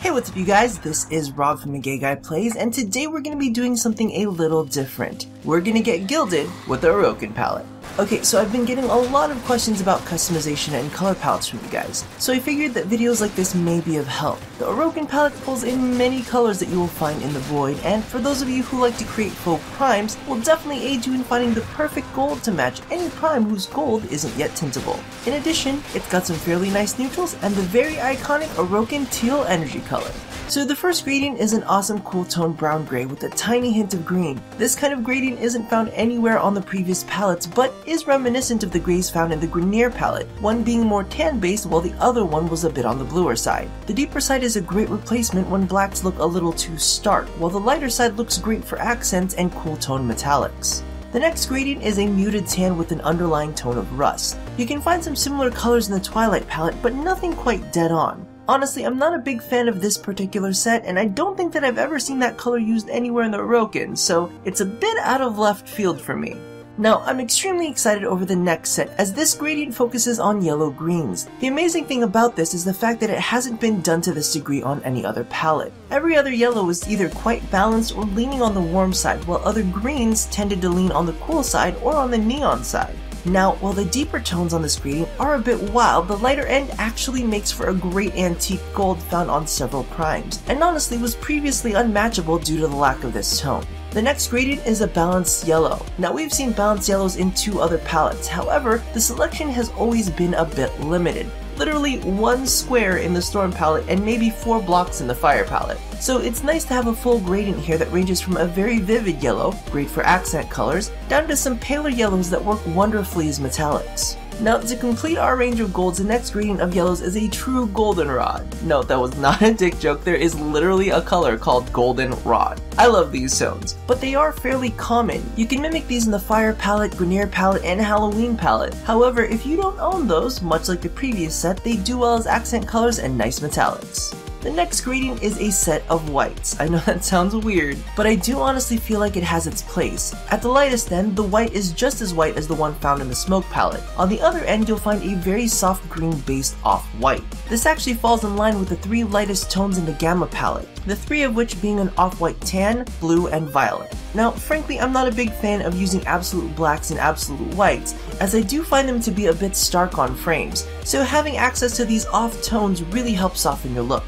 Hey, what's up you guys? This is Rob from The Gay Guy Plays, and today we're going to be doing something a little different. We're going to get gilded with the Orokin Palette. Okay, so I've been getting a lot of questions about customization and color palettes from you guys, so I figured that videos like this may be of help. The Orokin Palette pulls in many colors that you will find in the void, and for those of you who like to create faux primes, will definitely aid you in finding the perfect gold to match any prime whose gold isn't yet tintable. In addition, it's got some fairly nice neutrals and the very iconic Orokin Teal energy color. So the first gradient is an awesome cool tone brown gray with a tiny hint of green. This kind of gradient isn't found anywhere on the previous palettes, but is reminiscent of the grays found in the Grenier palette, one being more tan based while the other one was a bit on the bluer side. The deeper side is a great replacement when blacks look a little too stark, while the lighter side looks great for accents and cool tone metallics. The next gradient is a muted tan with an underlying tone of rust. You can find some similar colors in the Twilight palette, but nothing quite dead on. Honestly, I'm not a big fan of this particular set, and I don't think that I've ever seen that color used anywhere in the Orokin, so it's a bit out of left field for me. Now, I'm extremely excited over the next set, as this gradient focuses on yellow-greens. The amazing thing about this is the fact that it hasn't been done to this degree on any other palette. Every other yellow is either quite balanced or leaning on the warm side, while other greens tended to lean on the cool side or on the neon side. Now, while the deeper tones on this gradient are a bit wild, the lighter end actually makes for a great antique gold found on several primes, and honestly was previously unmatchable due to the lack of this tone. The next gradient is a balanced yellow. Now, we've seen balanced yellows in two other palettes, however, the selection has always been a bit limited. Literally one square in the Storm palette and maybe 4 blocks in the Fire palette. So it's nice to have a full gradient here that ranges from a very vivid yellow, great for accent colors, down to some paler yellows that work wonderfully as metallics. Now, to complete our range of golds, the next gradient of yellows is a true Goldenrod. No, that was not a dick joke, there is literally a color called Goldenrod. I love these tones, but they are fairly common. You can mimic these in the Fire palette, Grenier palette, and Halloween palette. However, if you don't own those, much like the previous set, they do well as accent colors and nice metallics. The next gradient is a set of whites. I know that sounds weird, but I do honestly feel like it has its place. At the lightest end, the white is just as white as the one found in the Smoke palette. On the other end, you'll find a very soft green based off-white. This actually falls in line with the 3 lightest tones in the Gamma palette, the 3 of which being an off-white tan, blue, and violet. Now, frankly, I'm not a big fan of using absolute blacks and absolute whites, as I do find them to be a bit stark on frames, so having access to these off tones really helps soften your look.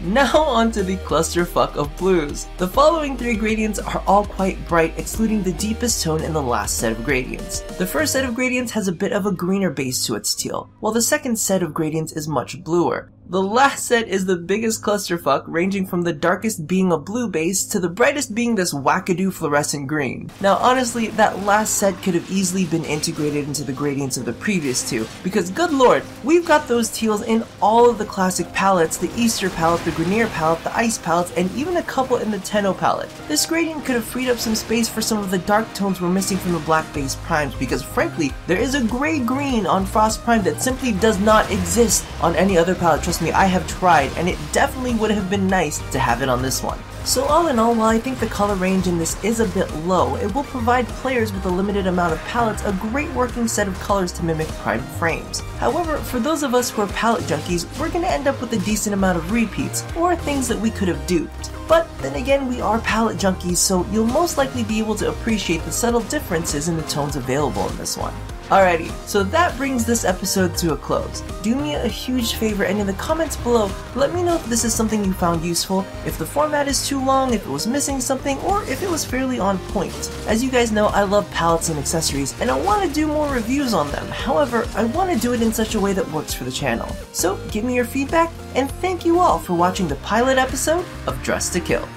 Now onto the clusterfuck of blues. The following 3 gradients are all quite bright, excluding the deepest tone in the last set of gradients. The first set of gradients has a bit of a greener base to its teal, while the second set of gradients is much bluer. The last set is the biggest clusterfuck, ranging from the darkest being a blue base to the brightest being this wackadoo fluorescent green. Now honestly, that last set could have easily been integrated into the gradients of the previous 2, because good lord, we've got those teals in all of the classic palettes, the Easter palette, the Grenier palette, the Ice palettes, and even a couple in the Tenno palette. This gradient could have freed up some space for some of the dark tones we're missing from the black base primes, because frankly, there is a gray-green on Frost Prime that simply does not exist on any other palette. Trust me, I have tried, and it definitely would have been nice to have it on this one. So all in all, while I think the color range in this is a bit low, it will provide players with a limited amount of palettes a great working set of colors to mimic prime frames. However, for those of us who are palette junkies, we're going to end up with a decent amount of repeats, or things that we could have duped. But then again, we are palette junkies, so you'll most likely be able to appreciate the subtle differences in the tones available in this one. Alrighty, so that brings this episode to a close. Do me a huge favor and in the comments below, let me know if this is something you found useful, if the format is too long, if it was missing something, or if it was fairly on point. As you guys know, I love palettes and accessories, and I want to do more reviews on them. However, I want to do it in such a way that works for the channel. So give me your feedback, and thank you all for watching the pilot episode of Dressed to Kill.